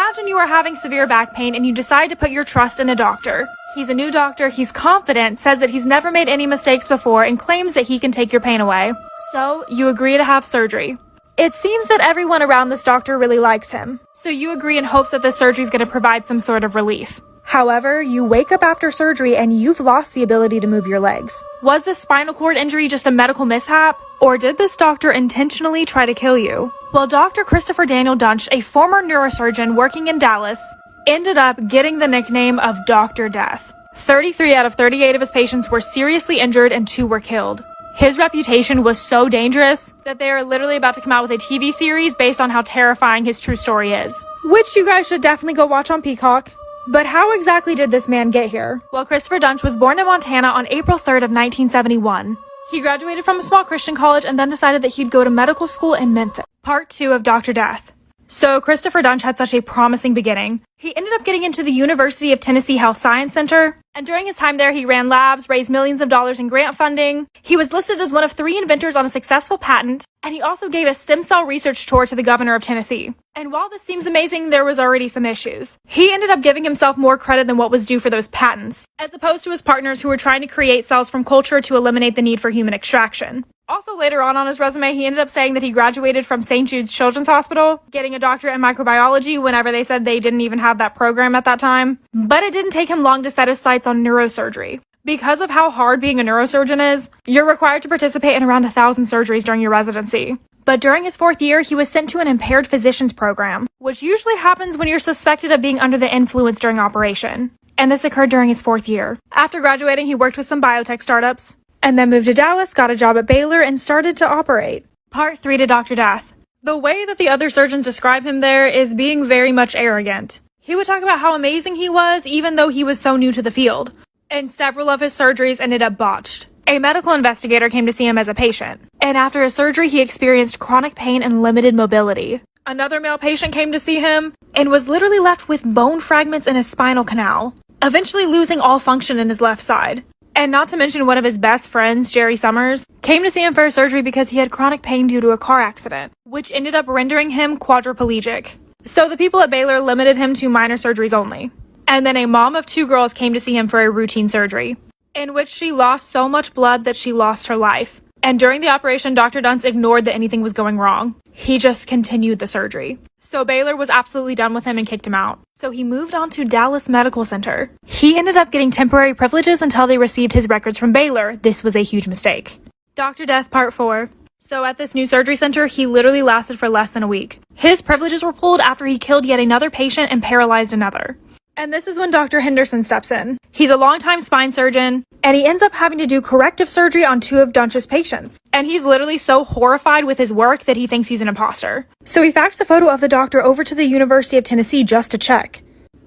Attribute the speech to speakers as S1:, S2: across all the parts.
S1: Imagine you are having severe back pain and you decide to put your trust in a doctor. He's a new doctor, he's confident, says that he's never made any mistakes before, and claims that he can take your pain away. So, you agree to have surgery. It seems that everyone around this doctor really likes him, so you agree in hopes that the surgery is going to provide some sort of relief. However, you wake up after surgery and you've lost the ability to move your legs. Was this spinal cord injury just a medical mishap? Or did this doctor intentionally try to kill you? Well, Dr. Christopher Daniel Dunch, a former neurosurgeon working in Dallas, ended up getting the nickname of Dr. Death. 33 out of 38 of his patients were seriously injured and 2 were killed. His reputation was so dangerous that they are literally about to come out with a TV series based on how terrifying his true story is, which you guys should definitely go watch on Peacock. But how exactly did this man get here? Well, Christopher Dunch was born in Montana on April 3rd of 1971. He graduated from a small Christian college and then decided that he'd go to medical school in Memphis. Part 2 of Dr. Death. So Christopher Dunch had such a promising beginning. He ended up getting into the University of Tennessee Health Science Center, and during his time there, he ran labs, raised millions of dollars in grant funding. He was listed as one of 3 inventors on a successful patent, and he also gave a stem cell research tour to the governor of Tennessee. And while this seems amazing, there was already some issues. He ended up giving himself more credit than what was due for those patents, as opposed to his partners who were trying to create cells from culture to eliminate the need for human extraction. Also, later on his resume, he ended up saying that he graduated from St. Jude's Children's Hospital, getting a doctorate in microbiology whenever they said they didn't even have that program at that time. But it didn't take him long to set his sights on neurosurgery. Because of how hard being a neurosurgeon is, you're required to participate in around 1,000 surgeries during your residency. But during his 4th year, he was sent to an impaired physicians program, which usually happens when you're suspected of being under the influence during operation. And this occurred during his 4th year. After graduating, he worked with some biotech startups, and then moved to Dallas, got a job at Baylor, and started to operate. Part 3 to Dr. Death. The way that the other surgeons describe him there is being very much arrogant. He would talk about how amazing he was, even though he was so new to the field. And several of his surgeries ended up botched. A medical investigator came to see him as a patient, and after his surgery, he experienced chronic pain and limited mobility. Another male patient came to see him, and was literally left with bone fragments in his spinal canal, eventually losing all function in his left side. And not to mention one of his best friends, Jerry Summers, came to see him for surgery because he had chronic pain due to a car accident, which ended up rendering him quadriplegic. So the people at Baylor limited him to minor surgeries only. And then a mom of 2 girls came to see him for a routine surgery, in which she lost so much blood that she lost her life. And during the operation, Dr. Dunce ignored that anything was going wrong. He just continued the surgery. So Baylor was absolutely done with him and kicked him out. So he moved on to Dallas Medical Center. He ended up getting temporary privileges until they received his records from Baylor. This was a huge mistake. Dr. Death Part 4. So at this new surgery center, he literally lasted for less than a week. His privileges were pulled after he killed yet another patient and paralyzed another. And this is when Dr. Henderson steps in. He's a longtime spine surgeon, and he ends up having to do corrective surgery on 2 of Dunch's patients. And he's literally so horrified with his work that he thinks he's an imposter. So he faxed a photo of the doctor over to the University of Tennessee just to check.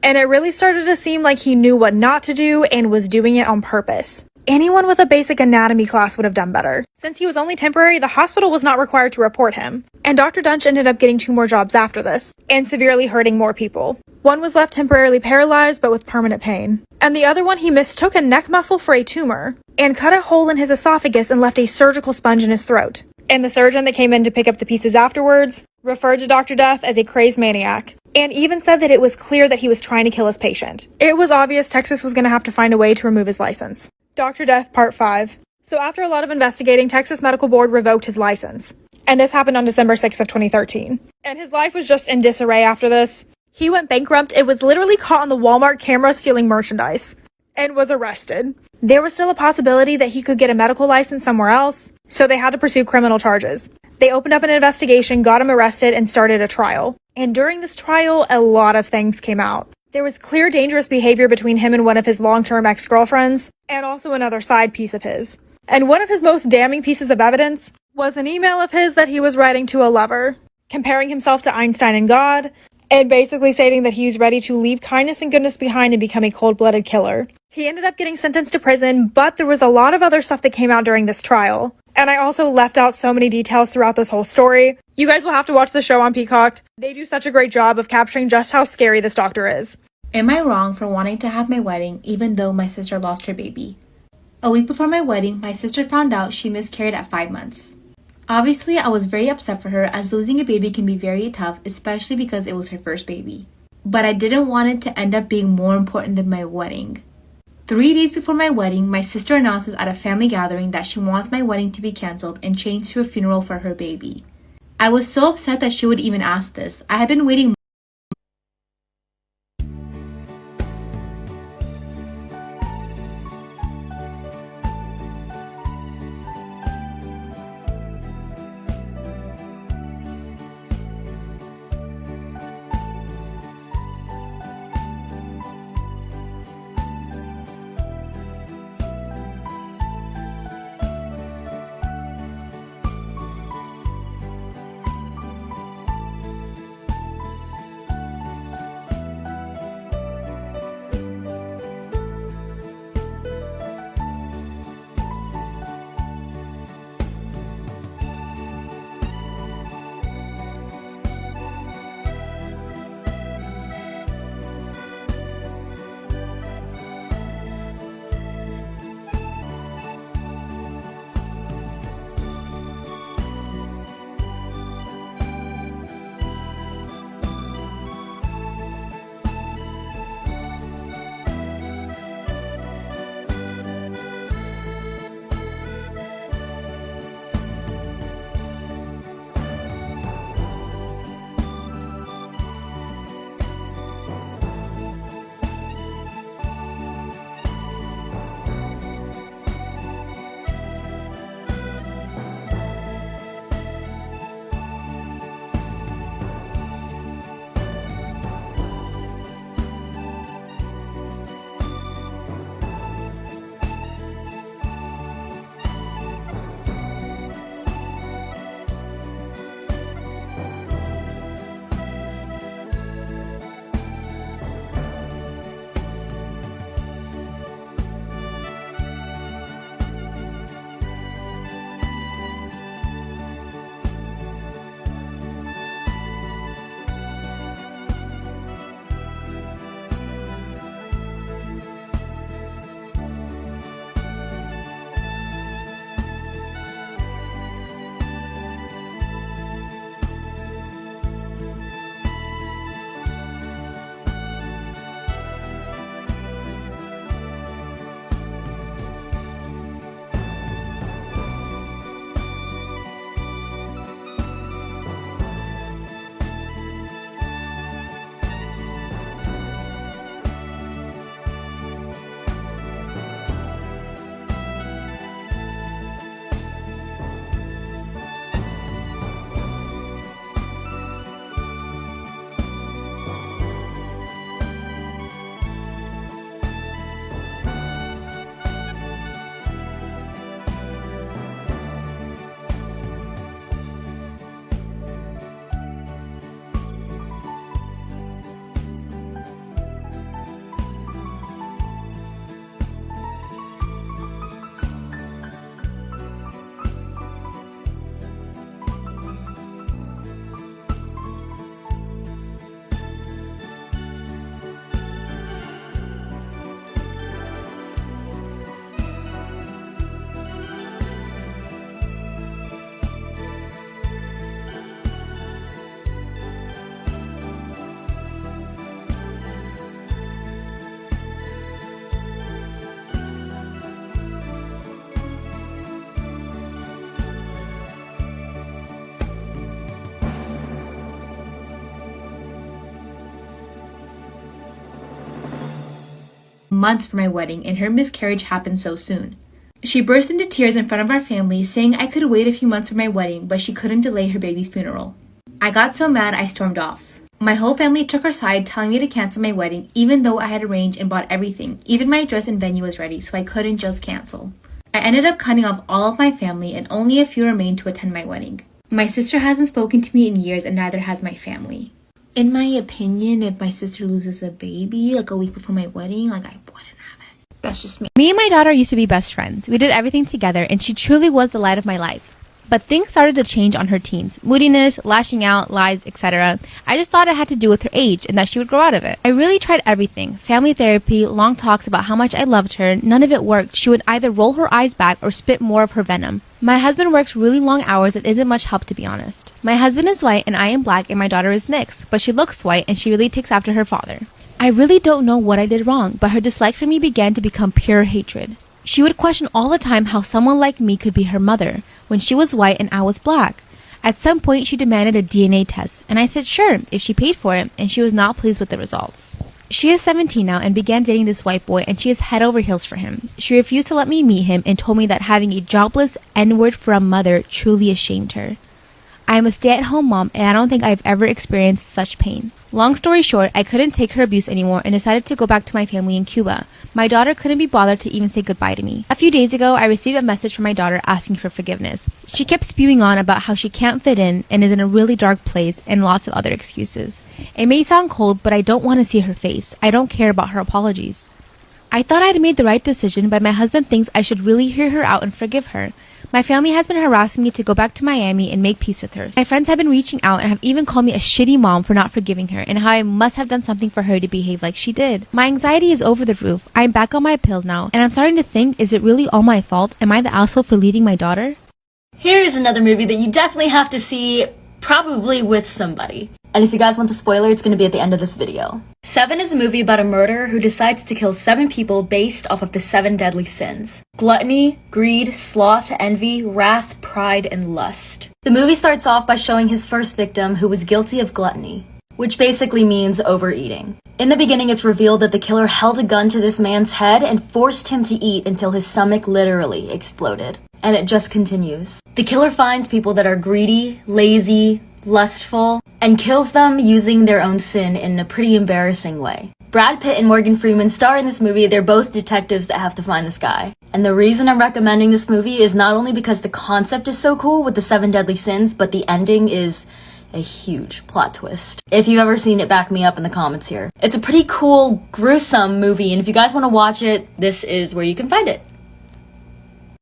S1: And it really started to seem like he knew what not to do and was doing it on purpose. Anyone with a basic anatomy class would have done better. Since he was only temporary, the hospital was not required to report him. And Dr. Dunch ended up getting 2 more jobs after this, and severely hurting more people. One was left temporarily paralyzed, but with permanent pain. And the other one, he mistook a neck muscle for a tumor, and cut a hole in his esophagus and left a surgical sponge in his throat. And the surgeon that came in to pick up the pieces afterwards referred to Dr. Death as a crazed maniac, and even said that it was clear that he was trying to kill his patient. It was obvious Texas was going to have to find a way to remove his license. Dr. Death Part 5. So after a lot of investigating, Texas Medical Board revoked his license. And this happened on December 6th of 2013. And his life was just in disarray after this. He went bankrupt. It was literally caught on the Walmart camera stealing merchandise, and was arrested. There was still a possibility that he could get a medical license somewhere else, so they had to pursue criminal charges. They opened up an investigation, got him arrested, and started a trial. And during this trial, a lot of things came out. There was clear dangerous behavior between him and one of his long-term ex-girlfriends, and also another side piece of his. And one of his most damning pieces of evidence was an email of his that he was writing to a lover, comparing himself to Einstein and God, and basically stating that he was ready to leave kindness and goodness behind and become a cold-blooded killer. He ended up getting sentenced to prison, but there was a lot of other stuff that came out during this trial. And I also left out so many details throughout this whole story. You guys will have to watch the show on Peacock. They do such a great job of capturing just how scary this doctor is.
S2: Am I wrong for wanting to have my wedding even though my sister lost her baby? A week before my wedding, my sister found out she miscarried at 5 months. Obviously, I was very upset for her as losing a baby can be very tough, especially because it was her first baby. but I didn't want it to end up being more important than my wedding. 3 days before my wedding, my sister announces at a family gathering that she wants my wedding to be canceled and changed to a funeral for her baby. I was so upset that she would even ask this. I had been waiting months for my wedding, and her miscarriage happened so soon. She burst into tears in front of our family, saying I could wait a few months for my wedding, but she couldn't delay her baby's funeral. I got so mad I stormed off. My whole family took her side, telling me to cancel my wedding, even though I had arranged and bought everything. Even my dress and venue was ready, so I couldn't just cancel. I ended up cutting off all of my family, and only a few remained to attend my wedding. My sister hasn't spoken to me in years, and neither has my family. In my opinion, if my sister loses a baby like a week before my wedding, I wouldn't have it. That's just me.
S3: Me and my daughter used to be best friends. We did everything together, and she truly was the light of my life. But things started to change on her teens. Moodiness, lashing out, lies, etc. I just thought it had to do with her age and that she would grow out of it. I really tried everything. Family therapy, long talks about how much I loved her. None of it worked. She would either roll her eyes back or spit more of her venom. My husband works really long hours and isn't much help, to be honest. My husband is white and I am black and my daughter is mixed, but she looks white and she really takes after her father. I really don't know what I did wrong, but her dislike for me began to become pure hatred. She would question all the time how someone like me could be her mother when she was white and I was black. At some point, she demanded a DNA test, and I said sure, if she paid for it, and she was not pleased with the results. She is 17 now and began dating this white boy, and she is head over heels for him. She refused to let me meet him and told me that having a jobless N-word for a mother truly ashamed her. I am a stay-at-home mom, and I don't think I've ever experienced such pain. Long story short, I couldn't take her abuse anymore and decided to go back to my family in Cuba. My daughter couldn't be bothered to even say goodbye to me. A few days ago, I received a message from my daughter asking for forgiveness. She kept spewing on about how she can't fit in and is in a really dark place and lots of other excuses. It may sound cold, but I don't want to see her face. I don't care about her apologies. I thought I had made the right decision, but my husband thinks I should really hear her out and forgive her. My family has been harassing me to go back to Miami and make peace with her. My friends have been reaching out and have even called me a shitty mom for not forgiving her and how I must have done something for her to behave like she did. My anxiety is over the roof. I'm back on my pills now, and I'm starting to think, is it really all my fault? Am I the asshole for leaving my daughter?
S4: Here's another movie that you definitely have to see, probably with somebody. And if you guys want the spoiler, it's going to be at the end of this video. Seven is a movie about a murderer who decides to kill 7 people based off of the 7 deadly sins: gluttony, greed, sloth, envy, wrath, pride, and lust. The movie starts off by showing his first victim, who was guilty of gluttony, which basically means overeating. In the beginning, it's revealed that the killer held a gun to this man's head and forced him to eat until his stomach literally exploded. And it just continues. The killer finds people that are greedy, lazy, lustful, and kills them using their own sin in a pretty embarrassing way. Brad Pitt and Morgan Freeman star in this movie. They're both detectives that have to find this guy. And the reason I'm recommending this movie is not only because the concept is so cool with the 7 deadly sins, but the ending is a huge plot twist. If you've ever seen it, back me up in the comments here. It's a pretty cool, gruesome movie, and if you guys want to watch it, this is where you can find it.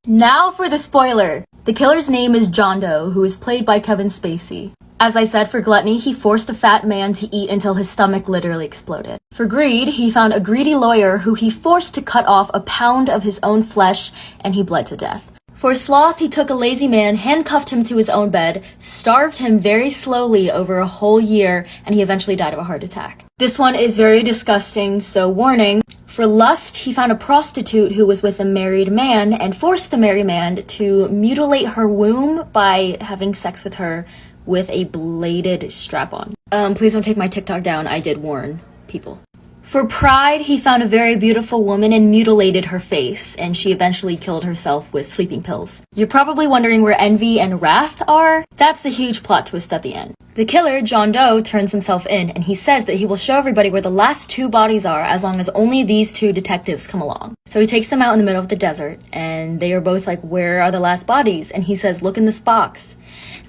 S4: Now for the spoiler. The killer's name is John Doe, who is played by Kevin Spacey. As I said, for gluttony, he forced a fat man to eat until his stomach literally exploded. For greed, he found a greedy lawyer who he forced to cut off a pound of his own flesh, and he bled to death. For sloth, he took a lazy man, handcuffed him to his own bed, starved him very slowly over a whole year, and he eventually died of a heart attack. This one is very disgusting, so warning. For lust, he found a prostitute who was with a married man and forced the married man to mutilate her womb by having sex with her with a bladed strap-on. Please don't take my TikTok down. I did warn people. For pride, he found a very beautiful woman and mutilated her face, and she eventually killed herself with sleeping pills. You're probably wondering where envy and wrath are? That's the huge plot twist at the end. The killer, John Doe, turns himself in, and he says that he will show everybody where the last 2 bodies are as long as only these 2 detectives come along. So he takes them out in the middle of the desert, and they are both like, where are the last bodies? And he says, look in this box.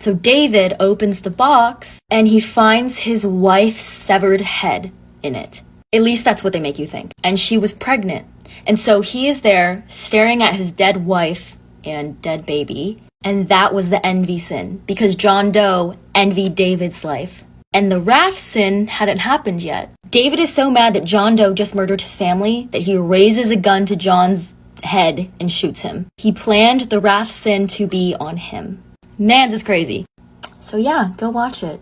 S4: So David opens the box, and he finds his wife's severed head in it. At least that's what they make you think. And she was pregnant. And so he is there staring at his dead wife and dead baby. And that was the envy sin, because John Doe envied David's life. And the wrath sin hadn't happened yet. David is so mad that John Doe just murdered his family that he raises a gun to John's head and shoots him. He planned the wrath sin to be on him. Mans is crazy. So yeah, go watch it.